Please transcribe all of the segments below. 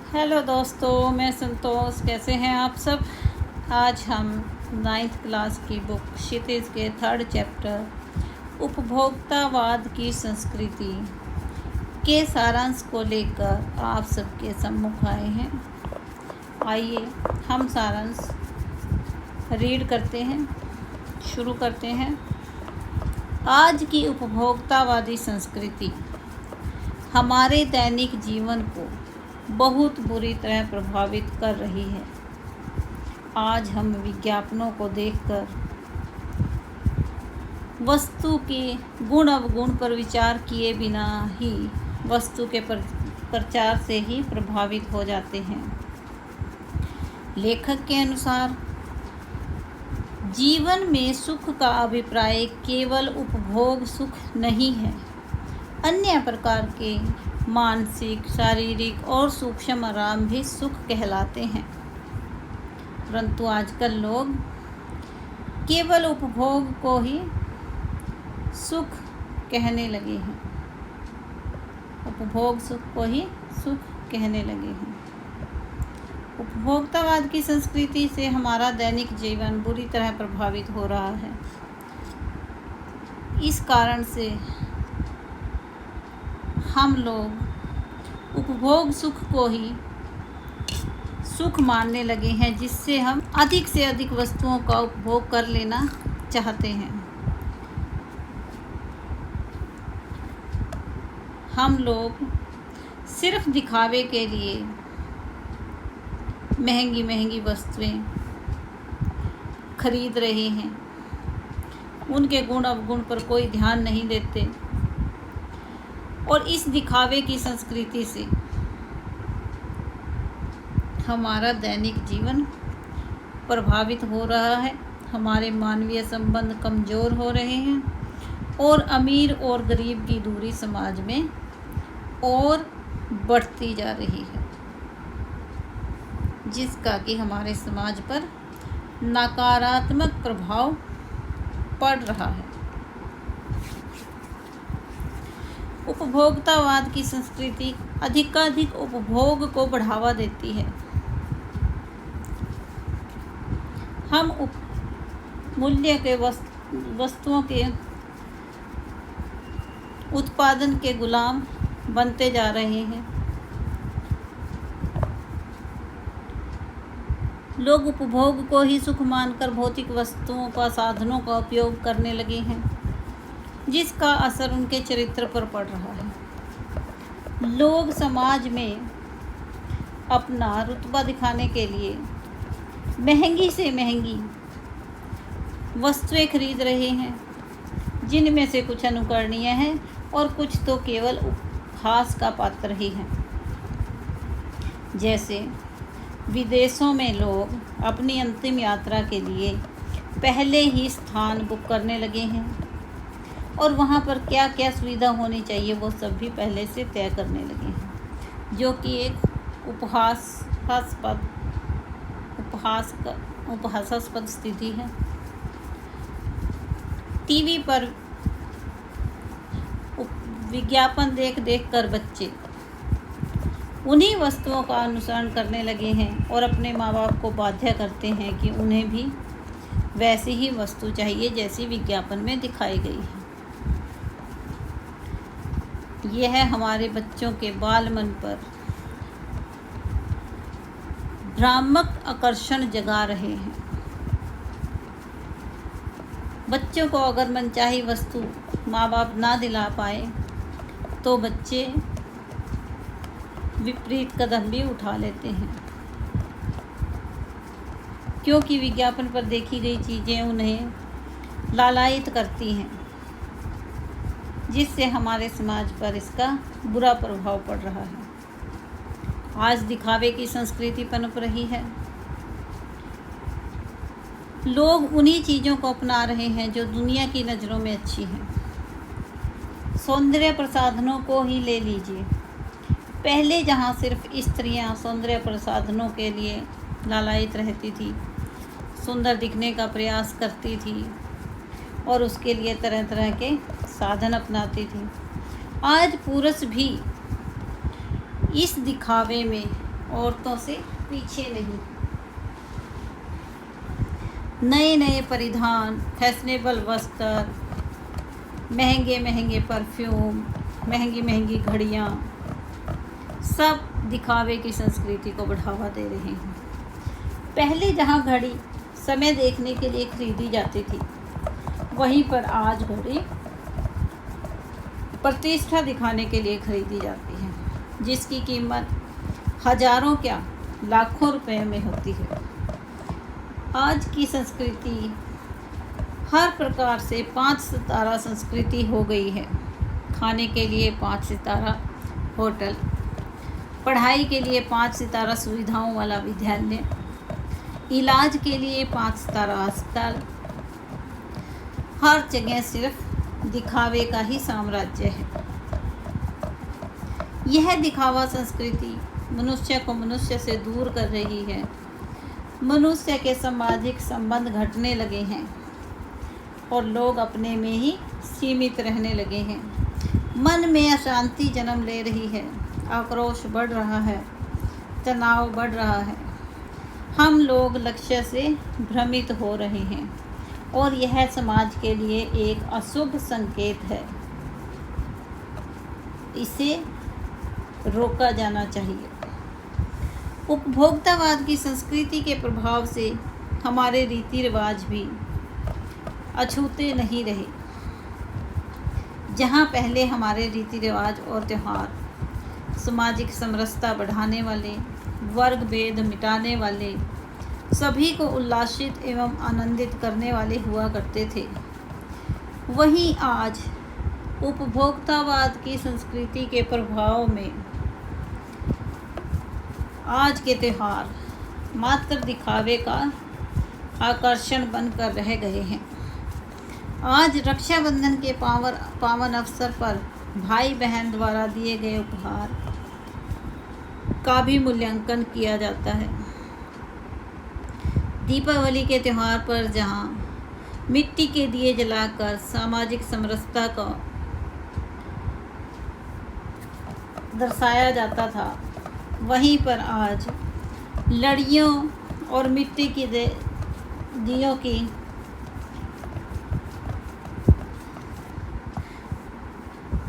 Hello दोस्तों, मैं संतोष। कैसे हैं आप सब। आज हम 9th क्लास की बुक क्षितिज के 3rd चैप्टर उपभोक्तावाद की संस्कृति के सारांश को लेकर आप सबके सम्मुख आए हैं। आइए हम सारांश रीड करते हैं, शुरू करते हैं। आज की उपभोक्तावादी संस्कृति हमारे दैनिक जीवन को बहुत बुरी तरह प्रभावित कर रही है। आज हम विज्ञापनों को देखकर वस्तु के गुण अवगुण पर विचार किए बिना ही वस्तु के प्रचार से ही प्रभावित हो जाते हैं। लेखक के अनुसार जीवन में सुख का अभिप्राय केवल उपभोग सुख नहीं है, अन्य प्रकार के मानसिक, शारीरिक और सूक्ष्म आराम भी सुख कहलाते हैं। परंतु आजकल लोग केवल उपभोग को ही सुख कहने लगे हैं। उपभोग सुख को ही सुख कहने लगे हैं। उपभोक्तावाद की संस्कृति से हमारा दैनिक जीवन बुरी तरह प्रभावित हो रहा है। इस कारण से हम लोग उपभोग सुख को ही सुख मानने लगे हैं, जिससे हम अधिक से अधिक वस्तुओं का उपभोग कर लेना चाहते हैं। हम लोग सिर्फ दिखावे के लिए महंगी महंगी वस्तुएं खरीद रहे हैं। उनके गुण अवगुण पर कोई ध्यान नहीं देते और इस दिखावे की संस्कृति से हमारा दैनिक जीवन प्रभावित हो रहा है। हमारे मानवीय संबंध कमज़ोर हो रहे हैं और अमीर और गरीब की दूरी समाज में और बढ़ती जा रही है, जिसका कि हमारे समाज पर नकारात्मक प्रभाव पड़ रहा है। उपभोक्तावाद की संस्कृति अधिकाधिक उपभोग को बढ़ावा देती है। हम मूल्य के वस्तुओं के उत्पादन के गुलाम बनते जा रहे हैं। लोग उपभोग को ही सुख मानकर भौतिक वस्तुओं का, साधनों का उपयोग करने लगे हैं, जिसका असर उनके चरित्र पर पड़ रहा है। लोग समाज में अपना रुतबा दिखाने के लिए महंगी से महंगी वस्तुएं खरीद रहे हैं, जिनमें से कुछ अनुकरणीय हैं और कुछ तो केवल उपहास का पात्र ही हैं। जैसे विदेशों में लोग अपनी अंतिम यात्रा के लिए पहले ही स्थान बुक करने लगे हैं और वहाँ पर क्या क्या सुविधा होनी चाहिए वो सब भी पहले से तय करने लगे हैं, जो कि एक उपहासास्पद स्थिति है। टीवी पर विज्ञापन देख देख कर बच्चे उन्हीं वस्तुओं का अनुसरण करने लगे हैं और अपने माँ बाप को बाध्य करते हैं कि उन्हें भी वैसी ही वस्तु चाहिए जैसी विज्ञापन में दिखाई गई है। यह हमारे बच्चों के बाल मन पर भ्रामक आकर्षण जगा रहे हैं। बच्चों को अगर मनचाही वस्तु माँ बाप ना दिला पाए तो बच्चे विपरीत कदम भी उठा लेते हैं, क्योंकि विज्ञापन पर देखी गई चीज़ें उन्हें लालायित करती हैं, जिससे हमारे समाज पर इसका बुरा प्रभाव पड़ रहा है। आज दिखावे की संस्कृति पनप रही है। लोग उन्हीं चीज़ों को अपना रहे हैं जो दुनिया की नज़रों में अच्छी हैं। सौंदर्य प्रसाधनों को ही ले लीजिए। पहले जहाँ सिर्फ स्त्रियाँ सौंदर्य प्रसाधनों के लिए लालायित रहती थी, सुंदर दिखने का प्रयास करती थी और उसके लिए तरह तरह के साधन अपनाती थी, आज पुरुष भी इस दिखावे में औरतों से पीछे नहीं। नए नए परिधान, फैशनेबल वस्त्र, महंगे महंगे परफ्यूम, महंगी महंगी घड़ियाँ, सब दिखावे की संस्कृति को बढ़ावा दे रहे हैं। पहले जहाँ घड़ी समय देखने के लिए खरीदी जाती थी, वहीं पर आज घड़ी प्रतिष्ठा दिखाने के लिए खरीदी जाती है, जिसकी कीमत हजारों क्या लाखों रुपए में होती है। आज की संस्कृति हर प्रकार से 5 सितारा संस्कृति हो गई है। खाने के लिए 5 सितारा होटल, पढ़ाई के लिए 5 सितारा सुविधाओं वाला विद्यालय, इलाज के लिए 5 सितारा अस्पताल, हर जगह सिर्फ दिखावे का ही साम्राज्य है। यह दिखावा संस्कृति मनुष्य को मनुष्य से दूर कर रही है। मनुष्य के सामाजिक संबंध घटने लगे हैं और लोग अपने में ही सीमित रहने लगे हैं। मन में अशांति जन्म ले रही है, आक्रोश बढ़ रहा है, तनाव बढ़ रहा है। हम लोग लक्ष्य से भ्रमित हो रहे हैं और यह समाज के लिए एक अशुभ संकेत है। इसे रोका जाना चाहिए। उपभोक्तावाद की संस्कृति के प्रभाव से हमारे रीति रिवाज भी अछूते नहीं रहे। जहाँ पहले हमारे रीति रिवाज और त्यौहार सामाजिक समरसता बढ़ाने वाले, वर्ग भेद मिटाने वाले, सभी को उल्लासित एवं आनंदित करने वाले हुआ करते थे, वहीं आज उपभोक्तावाद की संस्कृति के प्रभाव में आज के त्यौहार मात्र दिखावे का आकर्षण बनकर रह गए हैं। आज रक्षाबंधन के पावन अवसर पर भाई बहन द्वारा दिए गए उपहार का भी मूल्यांकन किया जाता है। दीपावली के त्यौहार पर जहां मिट्टी के दिए जलाकर सामाजिक समरसता को दर्शाया जाता था, वहीं पर आज लड़ियों और मिट्टी की दियों की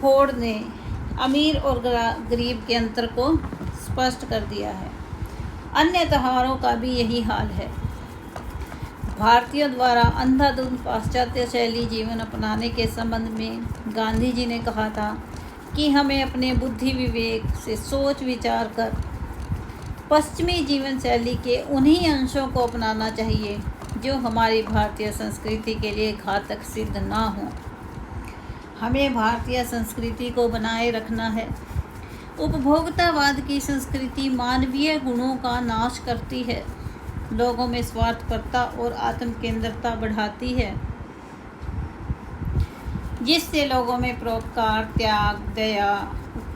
होड़ ने अमीर और गरीब के अंतर को स्पष्ट कर दिया है। अन्य त्योहारों का भी यही हाल है। भारतीयों द्वारा अंधाधुंध पाश्चात्य शैली जीवन अपनाने के संबंध में गांधी जी ने कहा था कि हमें अपने बुद्धि विवेक से सोच विचार कर पश्चिमी जीवन शैली के उन्हीं अंशों को अपनाना चाहिए जो हमारी भारतीय संस्कृति के लिए घातक सिद्ध ना हो। हमें भारतीय संस्कृति को बनाए रखना है। उपभोक्तावाद की संस्कृति मानवीय गुणों का नाश करती है, लोगों में स्वार्थपरता और आत्मकेंद्रता बढ़ाती है, जिससे लोगों में परोपकार, त्याग, दया,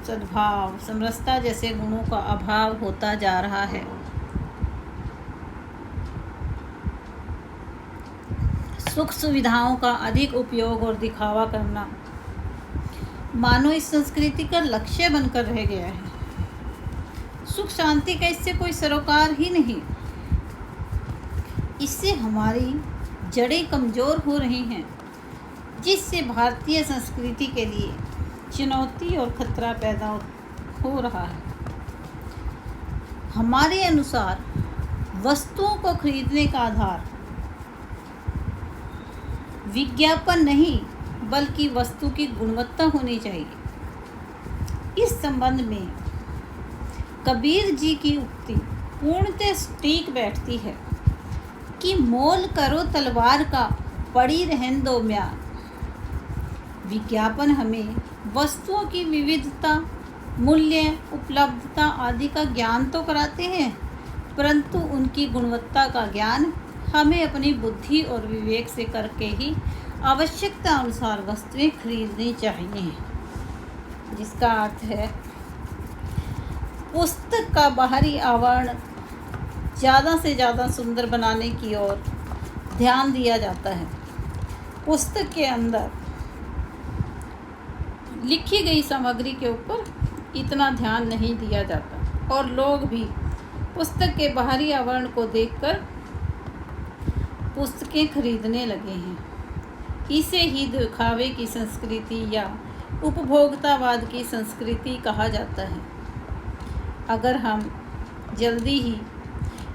सद्भाव, समरसता जैसे गुणों का अभाव होता जा रहा है। सुख सुविधाओं का अधिक उपयोग और दिखावा करना मानो इस संस्कृति का लक्ष्य बनकर रह गया है। सुख शांति का इससे कोई सरोकार ही नहीं। इससे हमारी जड़ें कमज़ोर हो रही हैं, जिससे भारतीय संस्कृति के लिए चुनौती और खतरा पैदा हो रहा है। हमारे अनुसार वस्तुओं को खरीदने का आधार विज्ञापन नहीं बल्कि वस्तु की गुणवत्ता होनी चाहिए। इस संबंध में कबीर जी की उक्ति पूर्णतः सटीक बैठती है कि मोल करो तलवार का, पड़ी रहन दो म्यार। विज्ञापन हमें वस्तुओं की विविधता, मूल्य, उपलब्धता आदि का ज्ञान तो कराते हैं, परंतु उनकी गुणवत्ता का ज्ञान हमें अपनी बुद्धि और विवेक से करके ही आवश्यकता अनुसार वस्तुएं खरीदनी चाहिए। जिसका अर्थ है पुस्तक का बाहरी आवरण ज़्यादा से ज़्यादा सुंदर बनाने की ओर ध्यान दिया जाता है। पुस्तक के अंदर लिखी गई सामग्री के ऊपर इतना ध्यान नहीं दिया जाता और लोग भी पुस्तक के बाहरी आवरण को देखकर पुस्तकें खरीदने लगे हैं। इसे ही दिखावे की संस्कृति या उपभोक्तावाद की संस्कृति कहा जाता है। अगर हम जल्दी ही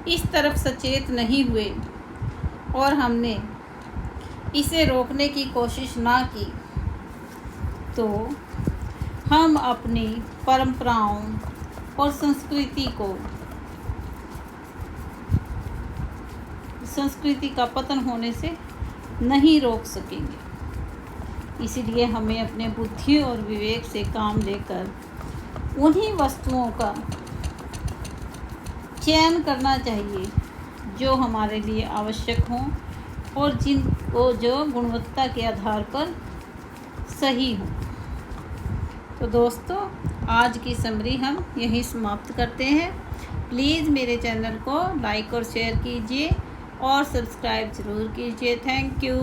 इस तरफ सचेत नहीं हुए और हमने इसे रोकने की कोशिश ना की तो हम अपनी परंपराओं और संस्कृति का पतन होने से नहीं रोक सकेंगे। इसीलिए हमें अपने बुद्धि और विवेक से काम लेकर उन्हीं वस्तुओं का चयन करना चाहिए जो हमारे लिए आवश्यक हों और जिनको जो गुणवत्ता के आधार पर सही हों। तो दोस्तों, आज की समरी हम यहीं समाप्त करते हैं। प्लीज़ मेरे चैनल को लाइक और शेयर कीजिए और सब्सक्राइब ज़रूर कीजिए। Thank you.